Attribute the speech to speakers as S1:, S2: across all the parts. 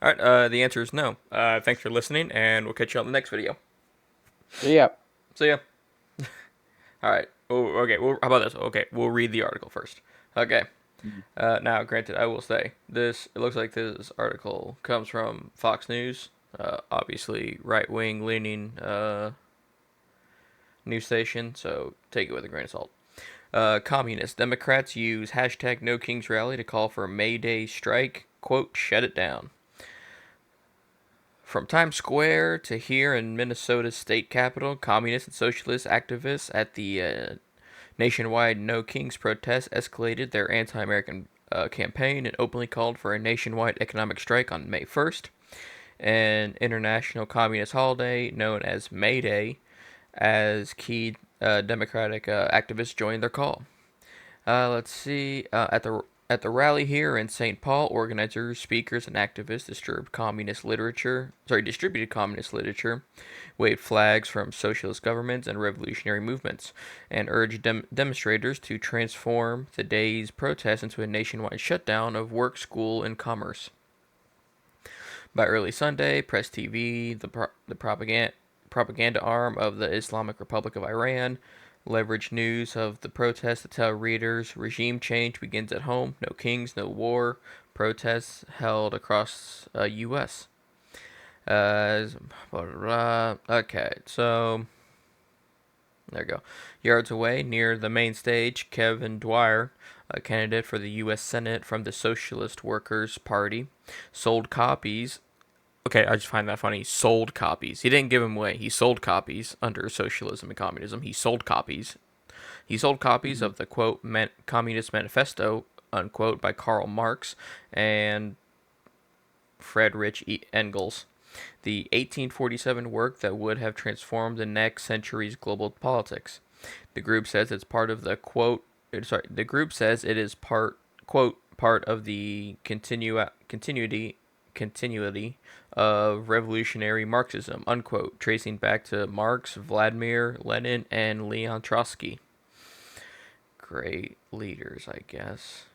S1: All right. The answer is no. Thanks for listening, and we'll catch you on the next video.
S2: So yeah.
S1: See ya. All right. Oh, okay. Well, how about this? Okay, we'll read the article first. Okay. Now, granted, I will say this. It looks like this article comes from Fox News. Obviously, right-wing leaning news station. So take it with a grain of salt. Communist Democrats use hashtag No Kings Rally to call for a May Day strike. Quote, shut it down. From Times Square to here in Minnesota's state capital, communist and socialist activists at the nationwide No Kings protest escalated their anti American campaign and openly called for a nationwide economic strike on May 1st, an international communist holiday known as May Day, as key Democratic activists joined their call. Let's see. At the rally here in St. Paul, organizers, speakers, and activists distributed communist literature, waved flags from socialist governments and revolutionary movements, and urged demonstrators to transform the day's protest into a nationwide shutdown of work, school, and commerce. By early Sunday, Press TV, the propaganda arm of the Islamic Republic of Iran, leveraged news of the protests to tell readers regime change begins at home, no kings, no war. Protests held across U.S. Blah, blah, blah. Okay, so there you go. Yards away, near the main stage, Kevin Dwyer, a candidate for the U.S. Senate from the Socialist Workers' Party, sold copies. Okay, I just find that funny. Sold copies. He didn't give them away. He sold copies under socialism and communism. He sold copies. He sold copies
S2: Mhm.
S1: of the quote Communist Manifesto unquote by Karl Marx and Friedrich Engels, the 1847 work that would have transformed the next century's global politics. The group says it's part of the quote. The group says it is part of the continuity of revolutionary Marxism unquote, tracing back to Marx, Vladimir Lenin, and Leon Trotsky. Great leaders, I guess.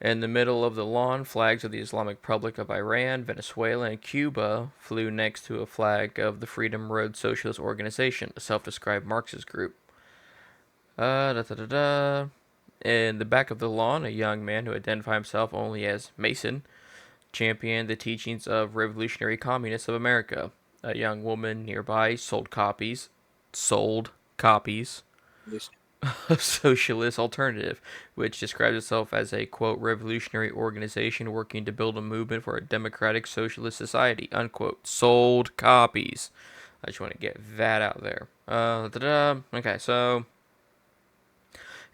S1: In the middle of the lawn, flags of the Islamic Republic of Iran, Venezuela, and Cuba flew next to a flag of the Freedom Road Socialist Organization, a self-described Marxist group. Da, da, da, da. In the back of the lawn, a young man who identified himself only as Mason championed the teachings of revolutionary communists of America. A young woman nearby sold copies
S2: Yes.
S1: of Socialist Alternative, which describes itself as a quote revolutionary organization working to build a movement for a democratic socialist society unquote. Sold copies. I just want to get that out there. Okay, so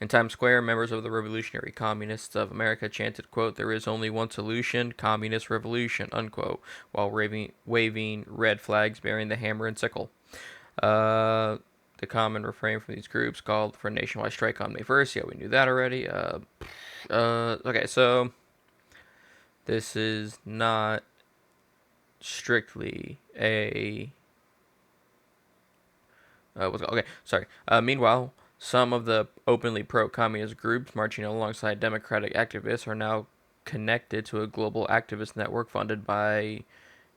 S1: in Times Square, members of the Revolutionary Communists of America chanted, quote, there is only one solution, communist revolution, unquote, while waving red flags bearing the hammer and sickle. Uh, the common refrain from these groups called for a nationwide strike on May 1st. Yeah, we knew that already. Okay, so this is not strictly a. Okay, sorry. Meanwhile, some of the openly pro-communist groups marching alongside democratic activists are now connected to a global activist network funded by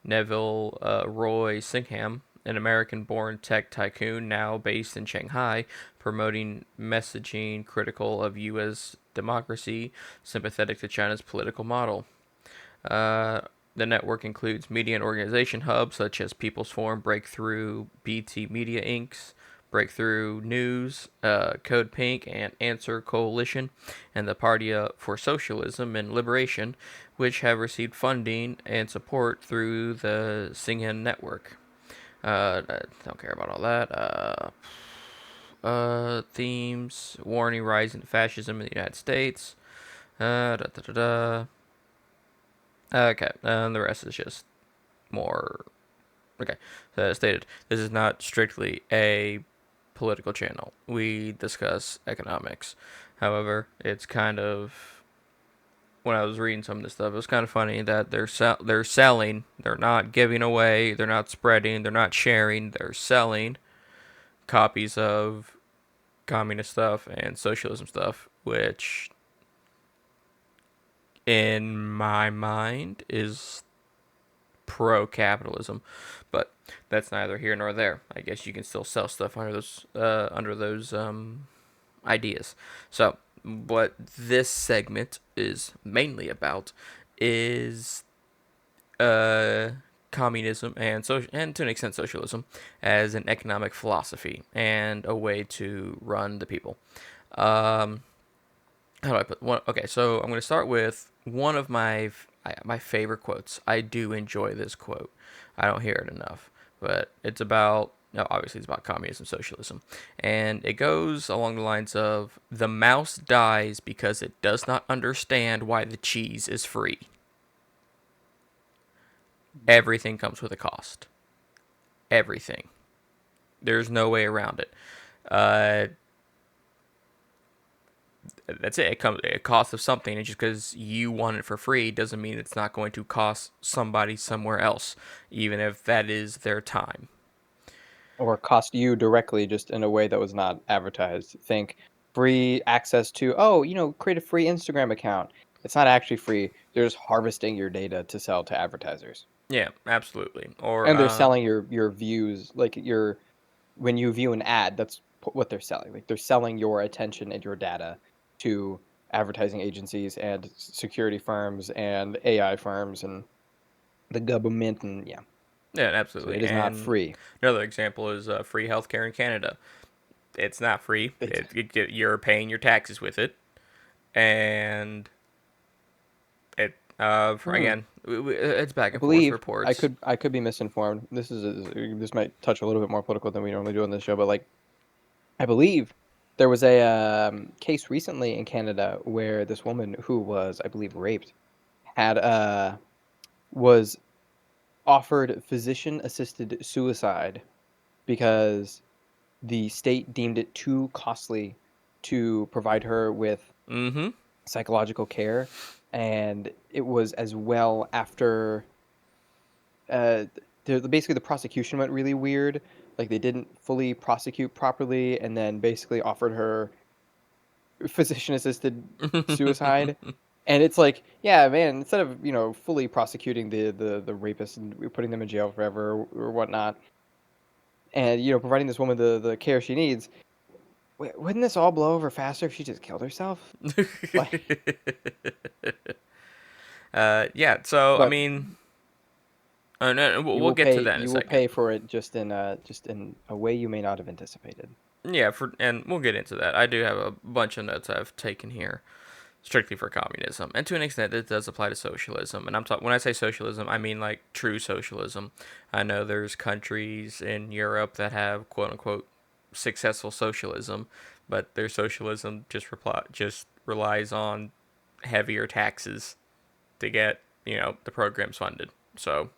S1: Neville Roy Singham, an American born tech tycoon now based in Shanghai, promoting messaging critical of U.S. democracy, sympathetic to China's political model. Uh, the network includes media and organization hubs such as People's Forum, Breakthrough, BT Media Inc., Breakthrough News, Code Pink, and Answer Coalition, and the Party for Socialism and Liberation, which have received funding and support through the Singhan network. I don't care about all that. Themes: warning, rising fascism in the United States. Da, da, da, da. Okay, and the rest is just more. Okay, so as stated, this is not strictly a political channel. We discuss economics. However, it's kind of when I was reading some of this stuff, it was kind of funny that they're selling, they're not giving away, they're not spreading, they're not sharing, they're selling copies of communist stuff and socialism stuff, which in my mind is pro-capitalism, but that's neither here nor there. I guess you can still sell stuff under those ideas. So, what this segment is mainly about is uh, communism and to an extent socialism as an economic philosophy and a way to run the people. Um, how do I put one? Okay, so I'm going to start with one of my favorite quotes. I do enjoy this quote. I don't hear it enough, but it's about no, obviously it's about communism, socialism, and it goes along the lines of the mouse dies because it does not understand why the cheese is free. Everything comes with a cost. Everything. There's no way around it. Uh, that's it. It comes a cost of something, and just because you want it for free doesn't mean it's not going to cost somebody somewhere else, even if that is their time.
S2: Or cost you directly just in a way that was not advertised. Think free access to, oh, create a free Instagram account. It's not actually free. They're just harvesting your data to sell to advertisers.
S1: Yeah, absolutely. Or
S2: And they're selling your views, like your when you view an ad, that's what they're selling. Like they're selling your attention and your data to advertising agencies and security firms and AI firms and the government and yeah.
S1: yeah,
S2: So
S1: absolutely.
S2: it is not
S1: And
S2: free.
S1: another example is free healthcare in Canada. It's not free.
S2: It's
S1: You're paying your taxes with it, and it
S2: hmm.
S1: again it's back
S2: I
S1: and forth
S2: believe
S1: reports.
S2: I could be misinformed. This might touch a little bit more political than we normally do on this show, but like I believe there was a case recently in Canada where this woman who was, I believe, raped had was offered physician assisted suicide because the state deemed it too costly to provide her with
S1: Mm-hmm.
S2: psychological care, and it was as well after uh, basically the prosecution went really weird. Like they didn't fully prosecute properly, and then basically offered her physician assisted suicide. And it's like, yeah, man, instead of fully prosecuting the rapist and putting them in jail forever or whatnot, and providing this woman the care she needs, wouldn't this all blow over faster if she just killed herself? Like,
S1: Yeah. So I
S2: but
S1: mean, no, we'll get to that in a
S2: you will
S1: second.
S2: pay for it just in a way you may not have anticipated.
S1: Yeah, and we'll get into that. I do have a bunch of notes I've taken here strictly for communism, and to an extent, it does apply to socialism. And I'm talking when I say socialism, I mean like true socialism. I know there's countries in Europe that have quote unquote successful socialism, but their socialism just relies on heavier taxes to get the programs funded. So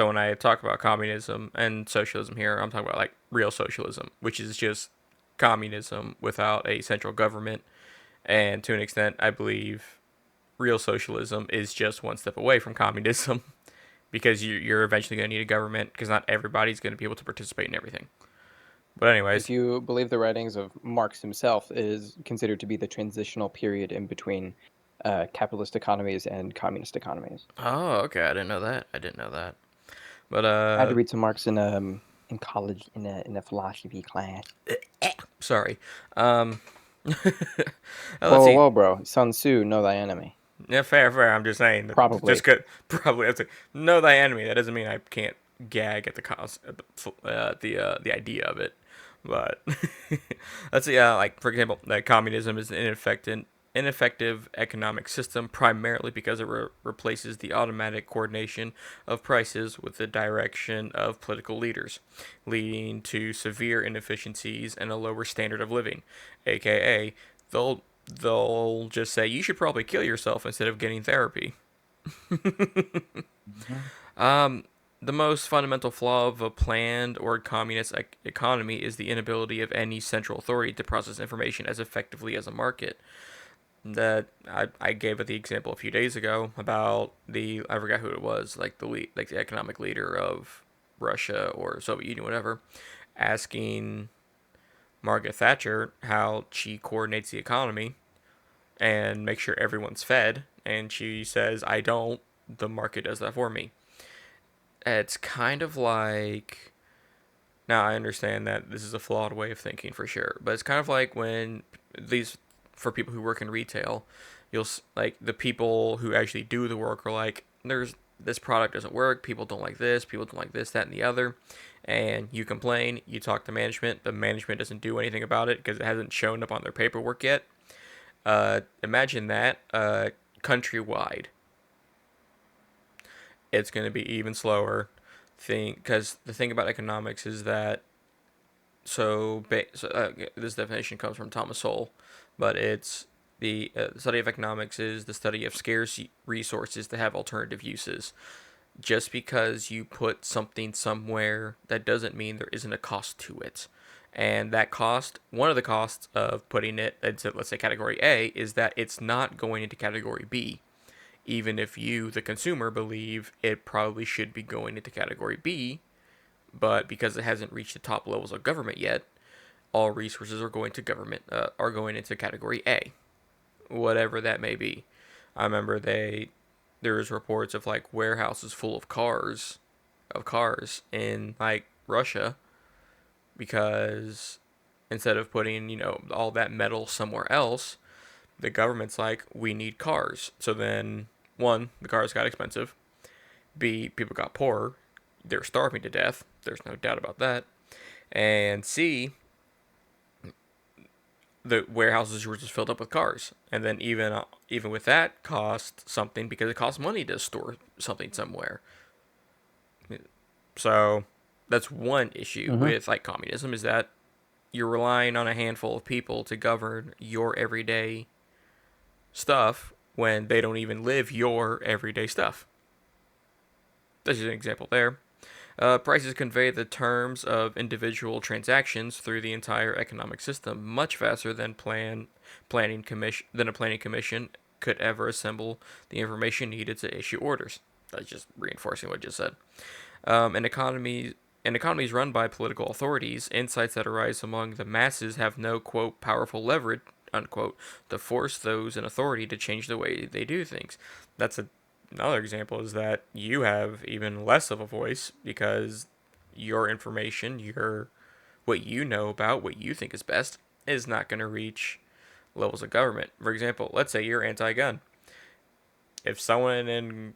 S1: when I talk about communism and socialism here, I'm talking about like real socialism, which is just communism without a central government. And to an extent, I believe real socialism is just one step away from communism because you're eventually going to need a government because not everybody's going to be able to participate in everything. But
S2: If
S1: anyways,
S2: you believe the writings of Marx himself, it is considered to be the transitional period in between capitalist economies and communist economies.
S1: oh okay, I didn't know that. I didn't know that. But
S2: I had to read some Marx in college in a philosophy class.
S1: sorry.
S2: Whoa,
S1: Let's
S2: whoa,
S1: see.
S2: whoa, bro! Sun Tzu, know thy enemy.
S1: Yeah, fair, fair. I'm just saying that just
S2: Probably.
S1: could probably have to know thy enemy. That doesn't mean I can't gag at the cause, the idea of it. But let's see. Like for example, that communism is an ineffective economic system primarily because it replaces the automatic coordination of prices with the direction of political leaders, leading to severe inefficiencies and a lower standard of living, aka they'll just say you should probably kill yourself instead of getting therapy.
S2: Mhm.
S1: The most fundamental flaw of a planned or communist economy is the inability of any central authority to process information as effectively as a market. That I gave it the example a few days ago about the I forgot who it was, like like the economic leader of Russia or Soviet Union, whatever, asking Margaret Thatcher how she coordinates the economy and make sure everyone's fed, and she says, "I don't." the market does that for me. It's kind of like, now I understand that this is a flawed way of thinking for sure, but it's kind of like when these, for people who work in retail, like the people who actually do the work are like, there's this product doesn't work, people don't like this, that, and the other, and you complain, you talk to management, the management doesn't do anything about it because it hasn't shown up on their paperwork yet. Imagine that countrywide. It's going to be even slower. Because the thing about economics is that this definition comes from Thomas Sowell, but it's the study of economics is the study of scarce resources that have alternative uses. Just because you put something somewhere, that doesn't mean there isn't a cost to it. And that cost, one of the costs of putting it into, let's say, category A, is that it's not going into category B, even if you, the consumer, believe it probably should be going into category B, but because it hasn't reached the top levels of government yet, all resources are going to government are going into category A, whatever that may be. I remember there's reports of like warehouses full of cars in like Russia because instead of putting, all that metal somewhere else, the government's like, we need cars. So then one, the cars got expensive. B, people got poorer. They're starving to death. There's no doubt about that. And C, the warehouses were just filled up with cars. And then even with that cost something because it costs money to store something somewhere. So that's one issue
S2: Mm-hmm.
S1: with like communism is that you're relying on a handful of people to govern your everyday stuff when they don't even live your everyday stuff. That's just an example there. Prices convey the terms of individual transactions through the entire economic system much faster than a planning commission could ever assemble the information needed to issue orders. That's just reinforcing what I just said. An economy In economies run by political authorities, insights that arise among the masses have no, quote, powerful leverage, unquote, to force those in authority to change the way they do things. That's another example is that you have even less of a voice because your information, what you know about what you think is best, is not going to reach levels of government. For example, let's say you're anti-gun. If someone in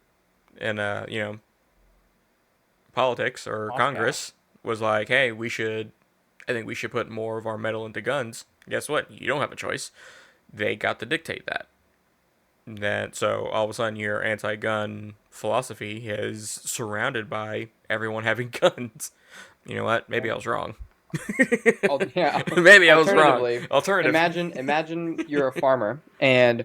S1: politics or
S2: Moscow.
S1: Congress was like, "Hey, I think we should put more of our metal into guns." Guess what? You don't have a choice. They got to dictate that. So all of a sudden your anti-gun philosophy is surrounded by everyone having guns. You know what? Maybe
S2: Yeah.
S1: I was wrong.
S2: Yeah.
S1: Maybe I was wrong.
S2: Alternatively,
S1: Alternative.
S2: imagine you're a farmer and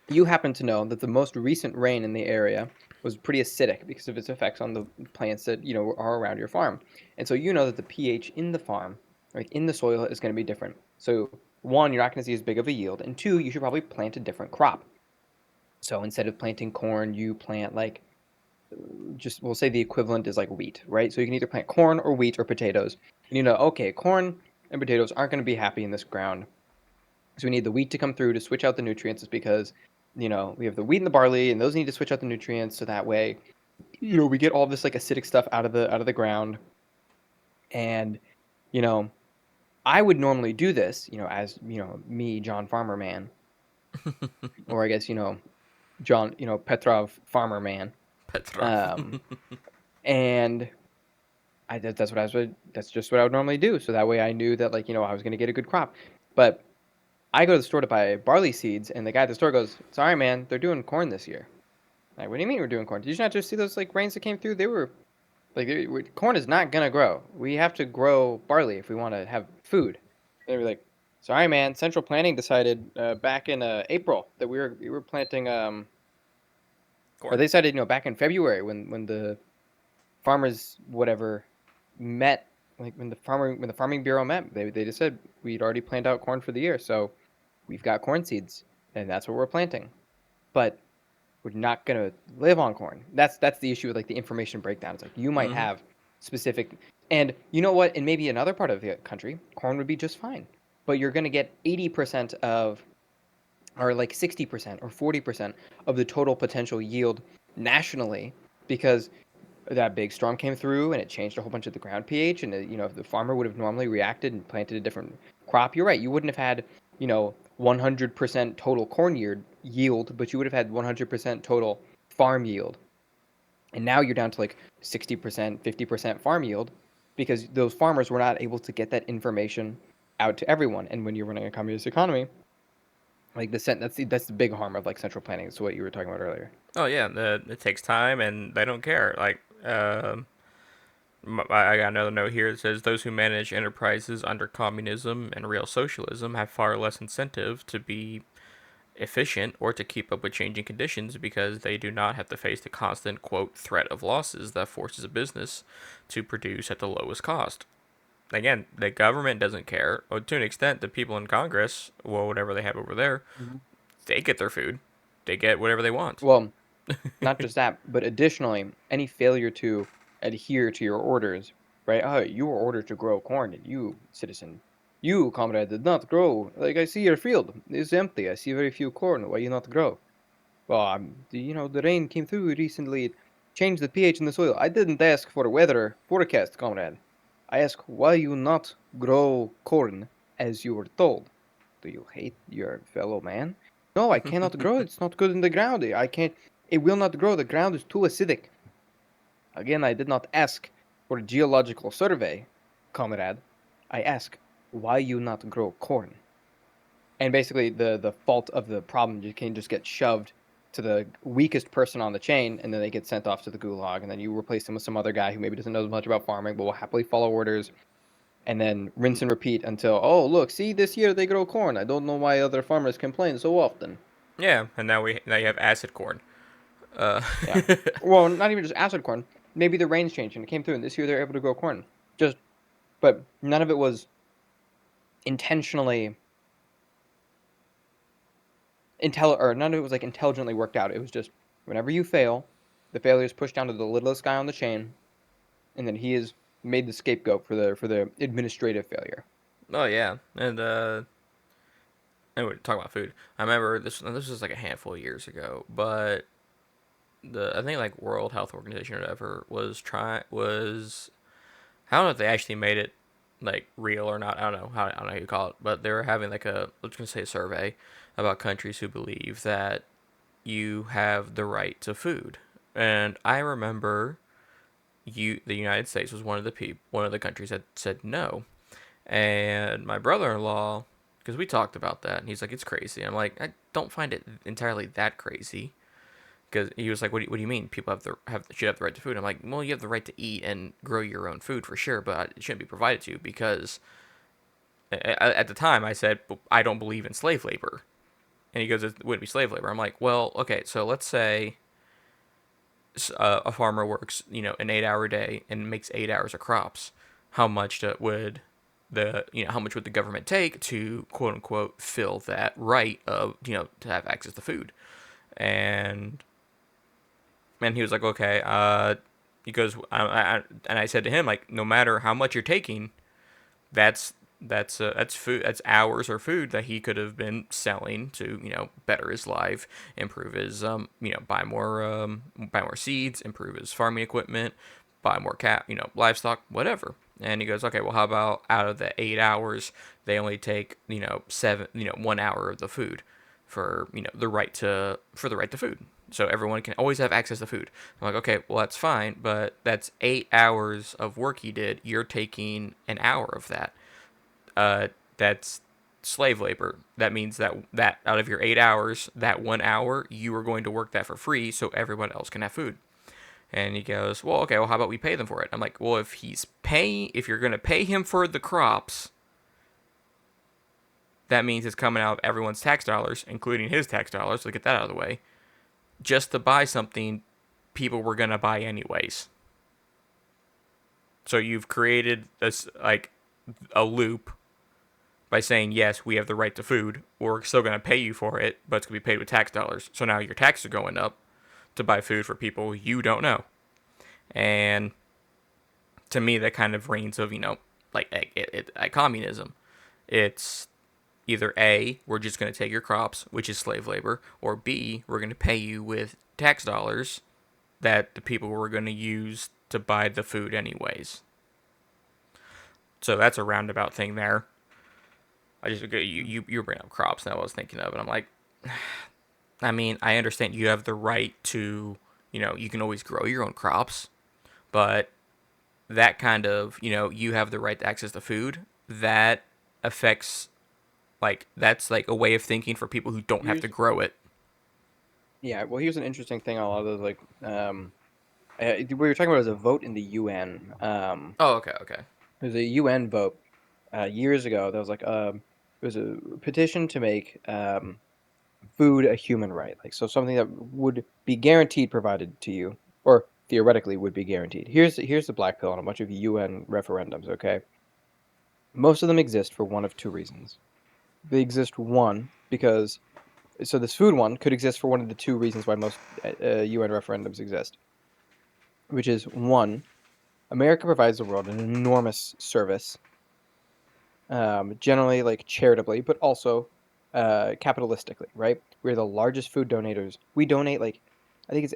S2: you happen to know that the most recent rain in the area was pretty acidic because of its effects on the plants that are around your farm. And so you know that the pH in the farm, like in the soil, is going to be different. So one, you're not going to see as big of a yield, and two, you should probably plant a different crop. So instead of planting corn, you plant like just we'll say the equivalent is like wheat, right? So you can either plant corn or wheat or potatoes. And okay, corn and potatoes aren't going to be happy in this ground. So we need the wheat to come through to switch out the nutrients, is because we have the wheat and the barley, and those need to switch out the nutrients so that way we get all this like acidic stuff out of the ground. And you know I would normally do this, as me, John Farmer Man, or I guess John, Petrov Farmer Man.
S1: Petrov.
S2: Um, and that's just what I would normally do. So that way I knew that I was gonna get a good crop. But I go to the store to buy barley seeds, and the guy at the store goes, "Sorry, man, they're doing corn this year." Like, what do you mean we're doing corn? Did you not just see those like rains that came through? They were like, corn is not gonna grow. We have to grow barley if we want to have food. And they were like, "Sorry, man. Central Planning decided back in April that we were planting or
S1: Corn.
S2: they decided back in February when the farmers whatever met, like when the farming bureau met, they just said we'd already planned out corn for the year, so we've got corn seeds and that's what we're planting, but we're not gonna live on corn. That's the issue with like the information breakdown. It's like you might
S1: Mm-hmm.
S2: have specific, and you know what, in maybe another part of the country corn would be just fine, but you're gonna get 80% of or like 60% or 40% of the total potential yield nationally because that big storm came through and it changed a whole bunch of the ground pH. And if the farmer would have normally reacted and planted a different crop, you're right. You wouldn't have had 100% total corn yield, but you would have had 100% total farm yield. And now you're down to like 60%, 50% farm yield because those farmers were not able to get that information out to everyone. And when you're running a communist economy, like that's the big harm of like central planning. It's what you were talking about earlier.
S1: Oh yeah, it takes time, and they don't care. Like, I got another note here that says those who manage enterprises under communism and real socialism have far less incentive to be efficient or to keep up with changing conditions because they do not have to face the constant quote threat of losses that forces a business to produce at the lowest cost. Again, the government doesn't care, or to an extent, the people in Congress, well, whatever they have over there,
S2: Mhm.
S1: they get their food, they get whatever they want.
S2: Well, not just that, but additionally, any failure to adhere to your orders, right? Oh, you were ordered to grow corn, and you, citizen, you, comrade, did not grow. Like, I see your field is empty. I see very few corn. Why you not grow? Well, the rain came through recently. It changed the pH in the soil. I didn't ask for weather forecast, comrade. I ask why you not grow corn as you were told. Do you hate your fellow man? No, I cannot grow. It's not good in the ground. I can't. It will not grow. The ground is too acidic. Again, I did not ask for a geological survey, comrade. I ask why you not grow corn. And basically, the fault of the problem you can just get shoved to the weakest person on the chain, and then they get sent off to the gulag, and then you replace them with some other guy who maybe doesn't know as much about farming, but will happily follow orders, and then rinse and repeat until, oh, look, see, this year they grow corn. I don't know why other farmers complain so often.
S1: Yeah, and now you have acid corn. Uh,
S2: Yeah. Well, not even just acid corn. Maybe the rains changed and it came through, and this year they're able to grow corn. Just, but none of it was intentionally or none of it was like intelligently worked out. It was just whenever you fail, the failure is pushed down to the littlest guy on the chain, and then he is made the scapegoat for the administrative failure.
S1: oh yeah, and anyway, talk about food. I remember this was like a handful of years ago, but the I think like World Health Organization or whatever was I don't know if they actually made it like real or not. I don't know how you call it, but they were having like a let's just say a survey about countries who believe that you have the right to food. And I remember the United States was one of the countries that said no. And my brother-in-law, because we talked about that, and he's like, it's crazy. I'm like, I don't find it entirely that crazy. Because he was like, what do you mean? People should have the right to food. I'm like, well, you have the right to eat and grow your own food for sure, but it shouldn't be provided to you because at the time I said I don't believe in slave labor, and he goes, it wouldn't be slave labor. I'm like, well, okay, so let's say a farmer works, an 8 hour day and makes 8 hours of crops. How much would how much would the government take to quote unquote fill that right of, to have access to food? And and he was like, okay. He goes, and I said to him, like, no matter how much you're taking, that's food, that's hours or food that he could have been selling to better his life, improve his buy more seeds, improve his farming equipment, buy more livestock, whatever. And he goes, okay, well, how about out of the 8 hours, they only take 1 hour of the food for the right to food. So everyone can always have access to food. I'm like, okay, well that's fine, but that's 8 hours of work he did. You're taking an hour of that. That's slave labor. That means that out of your 8 hours, that 1 hour you are going to work that for free, so everyone else can have food. And he goes, well, okay, well, how about we pay them for it? I'm like, well, if you're going to pay him for the crops, that means it's coming out of everyone's tax dollars, including his tax dollars. So get that out of the way. Just to buy something people were going to buy anyways. So you've created this, like, a loop by saying, yes, we have the right to food. We're still going to pay you for it, but it's going to be paid with tax dollars. So now your taxes are going up to buy food for people you don't know. And to me, that kind of reigns of, like communism. It's either A, we're just going to take your crops, which is slave labor, or B, we're going to pay you with tax dollars that the people were going to use to buy the food anyways. So that's a roundabout thing there. I just you bring up crops that I was thinking of, and I'm like, I mean, I understand you have the right to, you can always grow your own crops, but that kind of, you have the right to access to food, that affects, like, that's like a way of thinking for people who don't have to
S2: Here's
S1: grow it.
S2: Yeah, well, here's an interesting thing on a lot of those we were talking about as a vote in the UN.
S1: Oh, okay, okay.
S2: There's a UN vote years ago that was it was a petition to make food a human right, like so something that would be guaranteed provided to you, or theoretically would be guaranteed. Here's the black pill on a bunch of UN referendums. Okay, most of them exist for one of two reasons. They exist one because so this food one could exist for one of the two reasons why most UN referendums exist, which is one, America provides the world an enormous service, generally like charitably, but also capitalistically, right? We're the largest food donators. We donate I think it's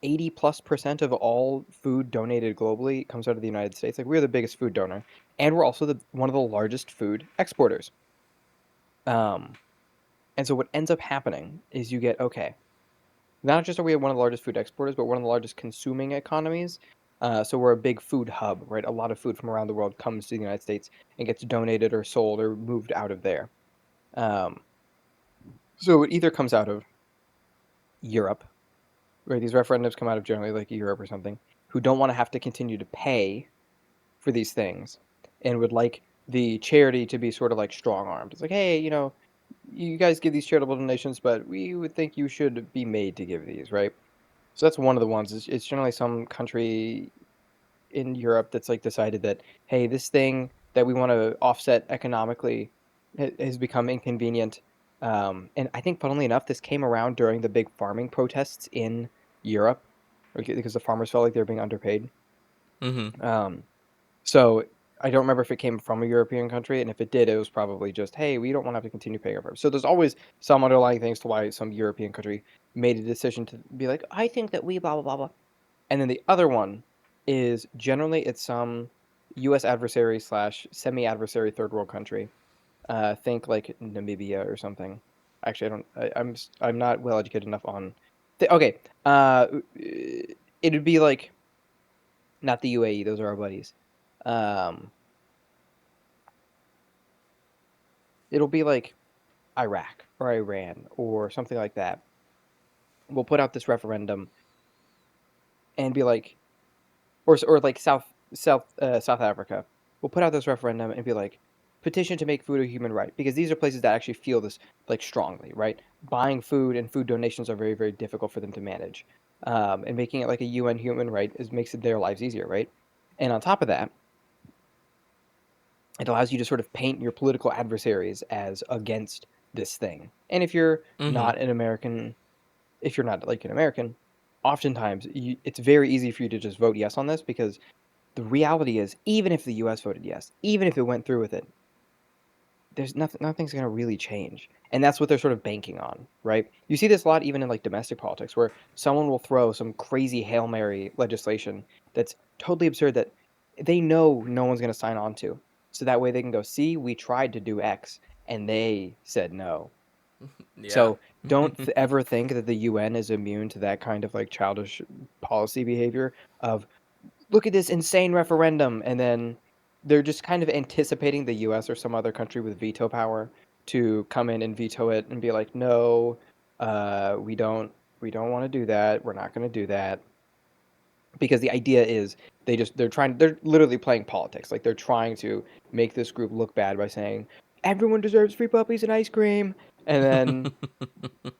S2: 80+% of all food donated globally comes out of the United States. Like we're the biggest food donor, and we're also the one of the largest food exporters. Um, and so what ends up happening is you get okay. Not just are we one of the largest food exporters, but one of the largest consuming economies. So we're a big food hub, right? A lot of food from around the world comes to the United States and gets donated or sold or moved out of there. Um, so it either comes out of Europe, right? These referendums come out of generally like Europe or something, who don't want to have to continue to pay for these things and would like the charity to be sort of like strong armed. It's like, hey, you guys give these charitable donations, but we would think you should be made to give these, right? So that's one of the ones. It's generally some country in Europe that's like decided that, hey, this thing that we want to offset economically has become inconvenient. And I think, funnily enough, this came around during the big farming protests in Europe, because the farmers felt like they were being underpaid.
S1: Mm-hmm.
S2: Um, so I don't remember if it came from a European country, and if it did, it was probably just, hey, we don't want to have to continue paying our farmers. So there's always some underlying things to why some European country made a decision to be like, I think that we blah blah blah blah. And then the other one is generally it's some U.S. adversary slash semi-adversary third world country. Think like Namibia or something. Actually, I don't. I'm not well educated enough on. Okay. It'd be like not the UAE. Those are our buddies. Um, it'll be like Iraq or Iran or something like that. We'll put out this referendum and be like, or like South Africa will put out this referendum and be like, petition to make food a human right, because these are places that actually feel this like strongly, right? Buying food and food donations are very very difficult for them to manage, and making it like a UN human right makes their lives easier, right? And on top of that, it allows you to sort of paint your political adversaries as against this thing. And if you're
S1: Mm-hmm.
S2: not an American, if you're not like an American, oftentimes it's very easy for you to just vote yes on this, because the reality is, even if the US voted yes, even if it went through with it, there's nothing's going to really change. And that's what they're sort of banking on, right? You see this a lot even in like domestic politics, where someone will throw some crazy Hail Mary legislation that's totally absurd that they know no one's going to sign on to. So that way they can go, see, we tried to do X and they said no.
S1: Yeah.
S2: So don't ever think that the UN is immune to that kind of like childish policy behavior of, look at this insane referendum, and then they're just kind of anticipating the US or some other country with veto power to come in and veto it and be like, no, we don't want to do that, we're not going to do that, because the idea is they're literally playing politics, like they're trying to make this group look bad by saying everyone deserves free puppies and ice cream, and then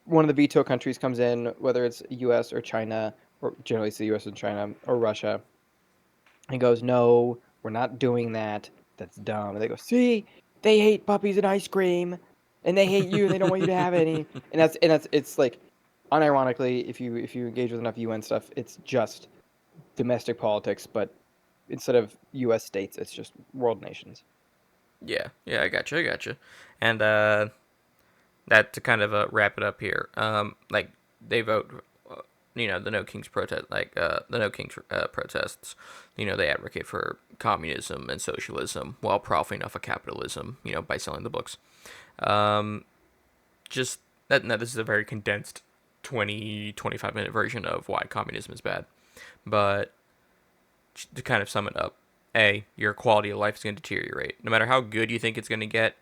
S2: one of the veto countries comes in, whether it's US or China, or generally it's the US and China or Russia, and goes, "No, we're not doing that. That's dumb." And they go, "See, they hate puppies and ice cream, and they hate you, and they don't want you to have any." And that's it's like, unironically, if you engage with enough UN stuff, it's just domestic politics, but instead of US states, it's just world nations.
S1: Yeah, yeah, I got you, I got you. And that to kind of wrap it up here. Like they vote. the No Kings protest, the No Kings protests. They advocate for communism and socialism while profiting off of capitalism. By selling the books. Um, just that. Now, this is a very condensed 25 minute version of why communism is bad. But to kind of sum it up, your quality of life is going to deteriorate. No matter how good you think it's going to get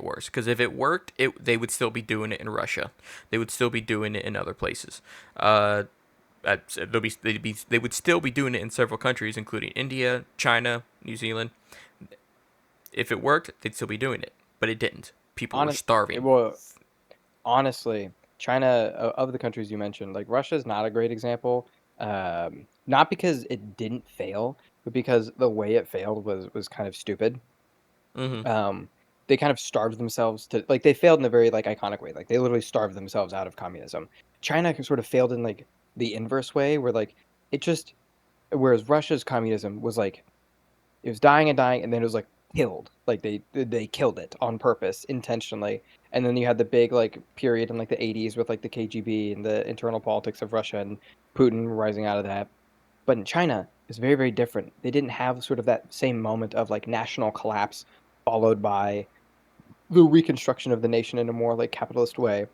S1: worse. Because if it worked, they would still be doing it in Russia. They would still be doing it in other places. They would still be doing it in several countries, including India, China, New Zealand. If it worked, they'd still be doing it, but it didn't. People were
S2: Honest,
S1: starving.
S2: well, honestly, China, of the countries you mentioned, like Russia is not a great example. Not because it didn't fail, but because the way it failed was kind of stupid.
S1: Mm-hmm.
S2: Um, they kind of starved themselves to like they failed in a very like iconic way. Like they literally starved themselves out of communism. China sort of failed in like the inverse way, where like it just whereas Russia's communism was like it was dying and dying, and then it was like killed. Like they killed it on purpose, intentionally. And then you had the big like period in like the 80s with like the KGB and the internal politics of Russia and Putin rising out of that. But in China, it's very, very different. They didn't have sort of that same moment of like national collapse followed by the reconstruction of the nation in a more like capitalist way.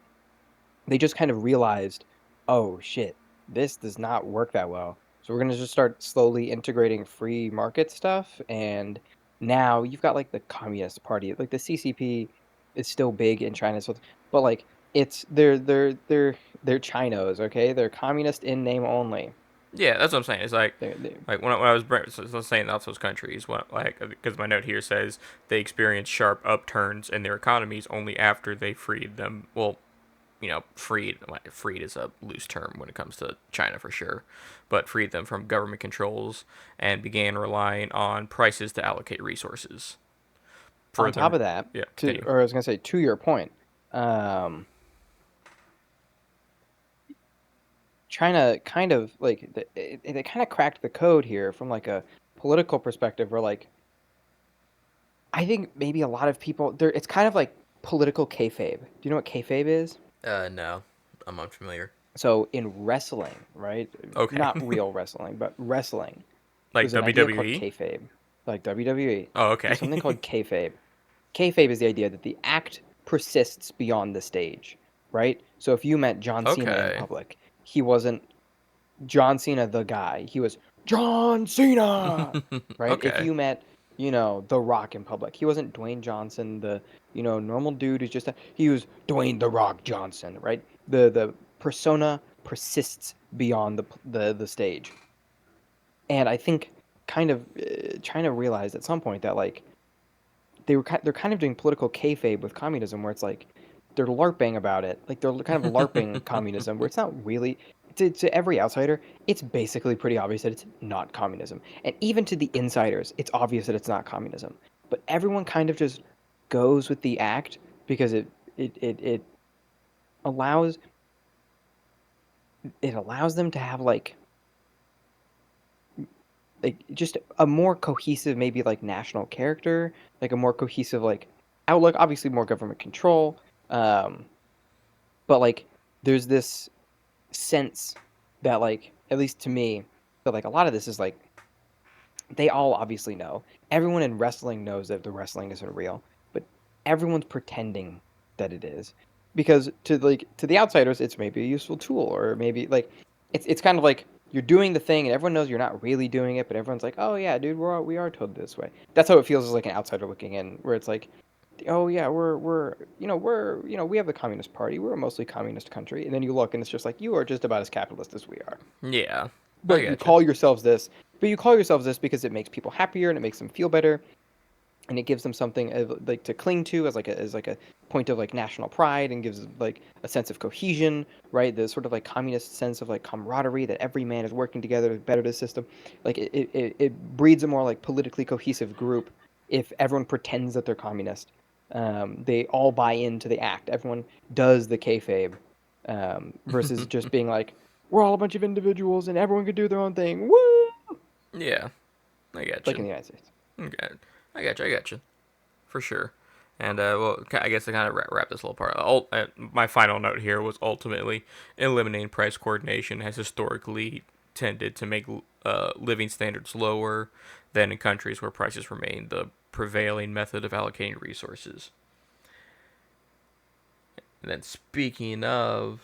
S2: They just kind of realized, oh shit, this does not work that well. So we're gonna just start slowly integrating free market stuff, and now you've got like the Communist Party, like the CCP is still big in China, so but like it's they're Chinos, okay? They're communist in name only.
S1: Yeah, that's what I'm saying. It's like,
S2: They
S1: so I was saying that's those countries, because my note here says they experienced sharp upturns in their economies only after they freed them. Well, freed is a loose term when it comes to China for sure, but freed them from government controls and began relying on prices to allocate resources.
S2: on top
S1: Further,
S2: of that,
S1: yeah,
S2: to
S1: continue.
S2: or I was gonna say to your point, um, China kind of like they kind of cracked the code here from like a political perspective, where like I think maybe a lot of people there. It's kind of like political kayfabe. Do you know what kayfabe is?
S1: No, I'm unfamiliar.
S2: So in wrestling, right?
S1: Okay,
S2: Not real wrestling, but wrestling.
S1: like
S2: There's an idea called
S1: WWE.
S2: kayfabe, like WWE.
S1: Oh,
S2: There's
S1: okay.
S2: something called kayfabe. Kayfabe is the idea that the act persists beyond the stage, right? So if you met John Cena in
S1: Okay.
S2: public, he wasn't John Cena the guy. He was John Cena, right? If
S1: Okay.
S2: you met, The Rock in public, he wasn't Dwayne Johnson, the, normal dude who's just he was Dwayne The Rock Johnson, right? The persona persists beyond the stage. And I think kind of trying to realize at some point that like they're kind of doing political kayfabe with communism, where it's like they're larping about it, like they're kind of larping communism, where it's not really to every outsider, it's basically pretty obvious that it's not communism, and even to the insiders, it's obvious that it's not communism. But everyone kind of just goes with the act because it allows it allows them to have like just a more cohesive maybe like national character, like a more cohesive like outlook, obviously more government control, um but like there's this sense that like at least to me that like a lot of this is like they all obviously know. Everyone in wrestling knows that the wrestling isn't real, but everyone's pretending that it is because to the outsiders, it's maybe a useful tool, or maybe like it's kind of like you're doing the thing and everyone knows you're not really doing it, but everyone's like, oh yeah, dude, we are told this way. That's how it feels as like an outsider looking in, where it's like, oh yeah, we have the Communist Party, we're a mostly communist country, and then you look and it's just like you are just about as capitalist as we are.
S1: Yeah, I
S2: But you
S1: gotcha.
S2: call yourselves this, but you call yourselves this because it makes people happier and it makes them feel better, and it gives them something like to cling to as like a point of like national pride, and gives like a sense of cohesion, right? The sort of like communist sense of like camaraderie that every man is working together to better the system. Like it breeds a more like politically cohesive group if everyone pretends that they're communist. They all buy into the act. Everyone does the kayfabe, versus just being like, we're all a bunch of individuals and everyone could do their own thing. Woo!
S1: Yeah, I
S2: Like
S1: gotcha.
S2: in the United States.
S1: Okay, I gotcha. I gotcha. For sure. And well, I guess to kind of wrap this little part, my final note here was ultimately eliminating price coordination has historically tended to make living standards lower than in countries where prices remain the prevailing method of allocating resources. And then speaking of